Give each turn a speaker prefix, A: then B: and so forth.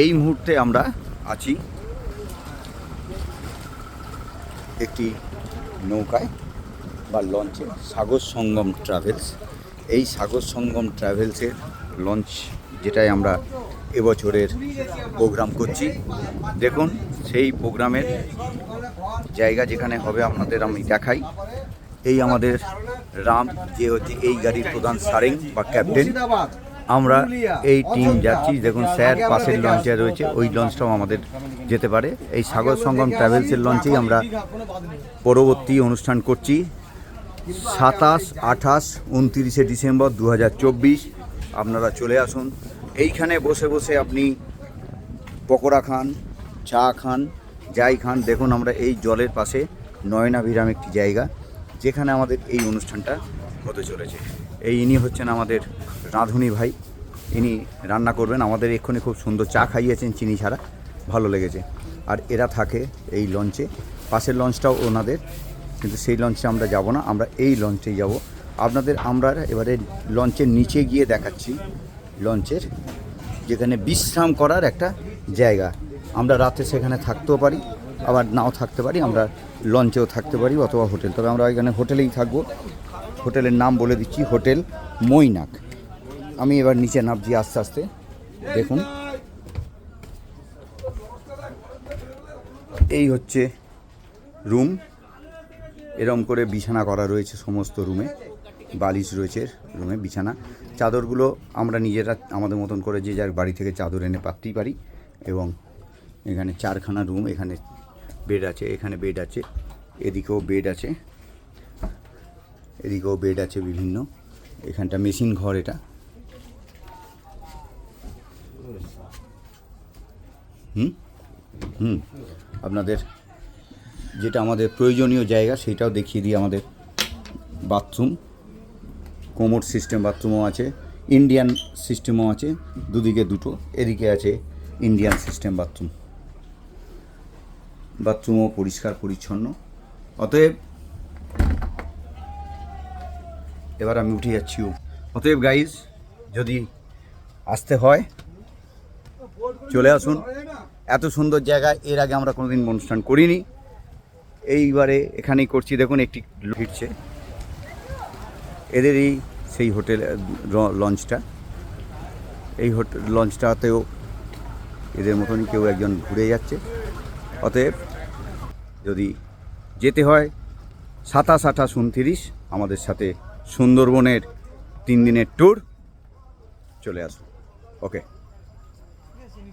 A: এই মুহূর্তে আমরা আছি একটি নৌকায় বা লঞ্চে, সাগর সঙ্গম ট্রাভেলস। এই সাগর সঙ্গম ট্রাভেলসের লঞ্চ যেটাই আমরা এবছরের প্রোগ্রাম করছি। দেখুন সেই প্রোগ্রামের জায়গা যেখানে হবে আপনাদের আমি দেখাই। এই আমাদের রাম, যে হচ্ছে এই গাড়ির প্রধান সারেং বা ক্যাপ্টেন। আমরা এই টিম যাচ্ছি। দেখুন স্যার পাশের লঞ্চে রয়েছে, ওই লঞ্চটাও আমাদের যেতে পারে। এই সাগর সঙ্গম ট্রাভেলসের লঞ্চেই আমরা পরবর্তী অনুষ্ঠান করছি 27, 28, 29 ডিসেম্বর 2024। আপনারা চলে আসুন। এইখানে বসে বসে আপনি পকোড়া খান, চা খান, যাই খান। দেখুন আমরা এই জলের পাশে নয়নাভিরাম একটি জায়গা যেখানে আমাদের এই অনুষ্ঠানটা হতে চলেছে। ইনি হচ্ছেন আমাদের রাঁধুনি ভাই, ইনি রান্না করবেন। আমাদের এক্ষুনি খুব সুন্দর চা খাইয়েছেন চিনি ছাড়া, ভালো লেগেছে। আর এরা থাকে এই লঞ্চে, পাশের লঞ্চটাও ওনাদের, কিন্তু সেই লঞ্চে আমরা যাব না, আমরা এই লঞ্চেই যাব। আপনাদের আমরা এবারে লঞ্চের নিচে গিয়ে দেখাচ্ছি লঞ্চের যেখানে বিশ্রাম করার একটা জায়গা। আমরা রাতে সেখানে থাকতেও পারি, আবার নাও থাকতে পারি, আমরা লঞ্চেও থাকতে পারি অথবা হোটেল। তবে আমরা এখানে হোটেলেই থাকবো। হোটেলের নাম বলে দিচ্ছি, হোটেল মৈনাক। আমি এবার নিচে নামছি আস্তে আস্তে। দেখুন এই হচ্ছে রুম, এরম করে বিছানা করা রয়েছে সমস্ত রুমে, বালিশ রয়েছে রুমে, বিছানা। চাদরগুলো আমরা নিজেরা আমাদের মতন করে যে যার বাড়ি থেকে চাদর এনে পাততেই পারি। এবং এখানে 4খানা রুম, এখানে বেড আছে, এখানে বেড আছে, এদিকেও বেড আছে, এদিকেও বেড আছে বিভিন্ন। এখানটা মেশিন ঘর, এটা আপনাদের যেটা আমাদের প্রয়োজনীয় জায়গা সেটাও দেখিয়ে দিই। আমাদের বাথরুম, কোমোড সিস্টেম বাথরুমও আছে, ইন্ডিয়ান সিস্টেমও আছে, দুদিকে দুটো। এদিকে আছে ইন্ডিয়ান সিস্টেম বাথরুম। বাথরুমও পরিষ্কার পরিচ্ছন্ন। অতএব এবার আমি উঠে যাচ্ছি। অতএব গাইজ, যদি আসতে হয় চলে আসুন। এত সুন্দর জায়গা এর আগে আমরা কোনোদিন অনুষ্ঠান করিনি, এইবারে এখানেই করছি। দেখুন একটি ফিরছে, এদেরই সেই হোটেল লঞ্চটা। এই লঞ্চটাতেও এদের মতনই কেউ একজন ঘুরে যাচ্ছে। অতএব যদি যেতে হয় 27, 28, 29 আমাদের সাথে সুন্দরবনের 3 দিনের ট্যুর, চলে আসুন। ওকে।